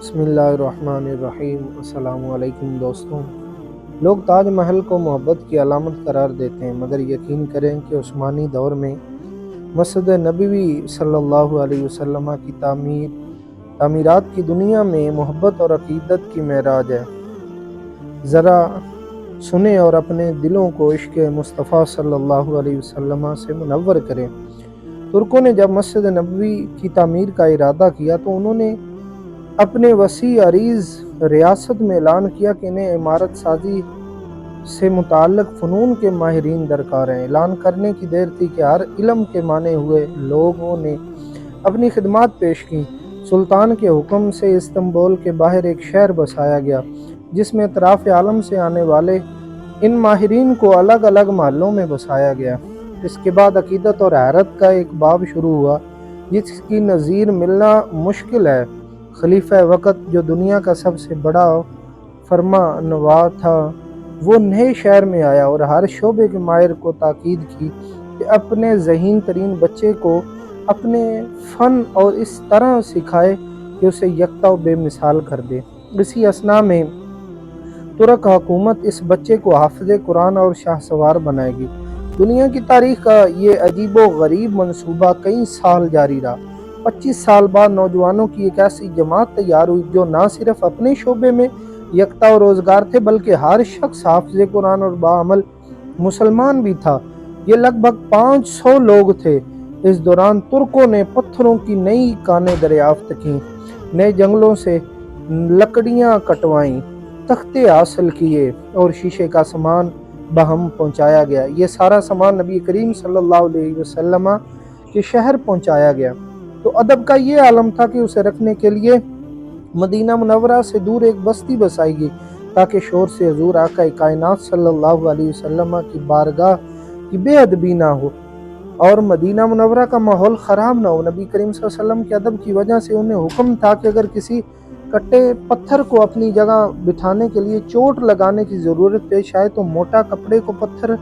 بسم اللہ الرحمن الرحیم۔ السلام علیکم دوستوں۔ لوگ تاج محل کو محبت کی علامت قرار دیتے ہیں، مگر یقین کریں کہ عثمانی دور میں مسجد نبوی صلی اللہ علیہ وسلم کی تعمیرات کی دنیا میں محبت اور عقیدت کی معراج ہے۔ ذرا سنیں اور اپنے دلوں کو عشق مصطفیٰ صلی اللہ علیہ وسلم سے منور کریں۔ ترکوں نے جب مسجد نبوی کی تعمیر کا ارادہ کیا تو انہوں نے اپنے وسیع عریض ریاست میں اعلان کیا کہ انہیں عمارت سازی سے متعلق فنون کے ماہرین درکار ہیں۔ اعلان کرنے کی دیر تھی کہ ہر علم کے مانے ہوئے لوگوں نے اپنی خدمات پیش کی۔ سلطان کے حکم سے استنبول کے باہر ایک شہر بسایا گیا، جس میں اطراف عالم سے آنے والے ان ماہرین کو الگ الگ محلوں میں بسایا گیا۔ اس کے بعد عقیدت اور حیرت کا ایک باب شروع ہوا جس کی نظیر ملنا مشکل ہے۔ خلیفہ وقت، جو دنیا کا سب سے بڑا فرمانروا تھا، وہ نئے شہر میں آیا اور ہر شعبے کے ماہر کو تاکید کی کہ اپنے ذہین ترین بچے کو اپنے فن اور اس طرح سکھائے کہ اسے یکتا و بے مثال کر دے۔ اسی اثنا میں ترک حکومت اس بچے کو حافظ قرآن اور شاہ سوار بنائے گی۔ دنیا کی تاریخ کا یہ عجیب و غریب منصوبہ کئی سال جاری رہا۔ 25 سال بعد نوجوانوں کی ایک ایسی جماعت تیار ہوئی جو نہ صرف اپنے شعبے میں یکتا و روزگار تھے، بلکہ ہر شخص حافظ قرآن اور باعمل مسلمان بھی تھا۔ یہ لگ بھگ 500 لوگ تھے۔ اس دوران ترکوں نے پتھروں کی نئی کانیں دریافت کیں، نئے جنگلوں سے لکڑیاں کٹوائیں، تختے حاصل کیے اور شیشے کا سامان بہم پہنچایا گیا۔ یہ سارا سامان نبی کریم صلی اللہ علیہ وسلم کے شہر پہنچایا گیا تو ادب کا یہ عالم تھا کہ اسے رکھنے کے لیے مدینہ منورہ سے دور ایک بستی بسائی گئی تاکہ شور سے حضور آقا کائنات صلی اللہ علیہ وسلم کی بارگاہ کی بے ادبی نہ ہو اور مدینہ منورہ کا ماحول خراب نہ ہو۔ نبی کریم صلی اللہ علیہ وسلم کے ادب کی وجہ سے انہیں حکم تھا کہ اگر کسی کٹے پتھر کو اپنی جگہ بٹھانے کے لیے چوٹ لگانے کی ضرورت پیش آئے تو موٹا کپڑے کو پتھر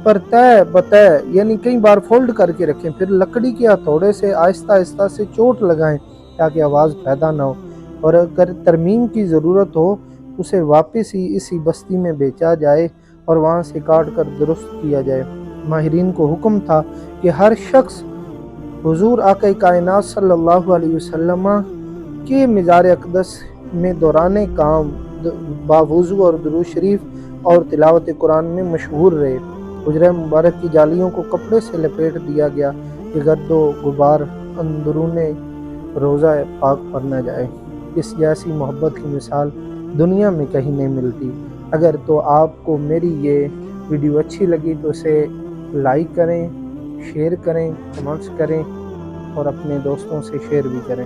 پر تہ بتہ یعنی کئی بار فولڈ کر کے رکھیں، پھر لکڑی کے ہتھوڑے سے آہستہ آہستہ سے چوٹ لگائیں تاکہ آواز پیدا نہ ہو، اور اگر ترمیم کی ضرورت ہو اسے واپس ہی اسی بستی میں بیچا جائے اور وہاں سے کاٹ کر درست کیا جائے۔ ماہرین کو حکم تھا کہ ہر شخص حضور آقا کائنات صلی اللہ علیہ وسلم کے مزار اقدس میں دوران کام باوضو اور درود شریف اور تلاوت قرآن میں مشغول رہے۔ حجرہ مبارک کی جالیوں کو کپڑے سے لپیٹ دیا گیا کہ گرد و غبار اندرون روضہ پاک پر نہ جائے۔ اس جیسی محبت کی مثال دنیا میں کہیں نہیں ملتی۔ اگر تو آپ کو میری یہ ویڈیو اچھی لگی تو اسے لائک کریں، شیئر کریں، کمنٹس کریں اور اپنے دوستوں سے شیئر بھی کریں۔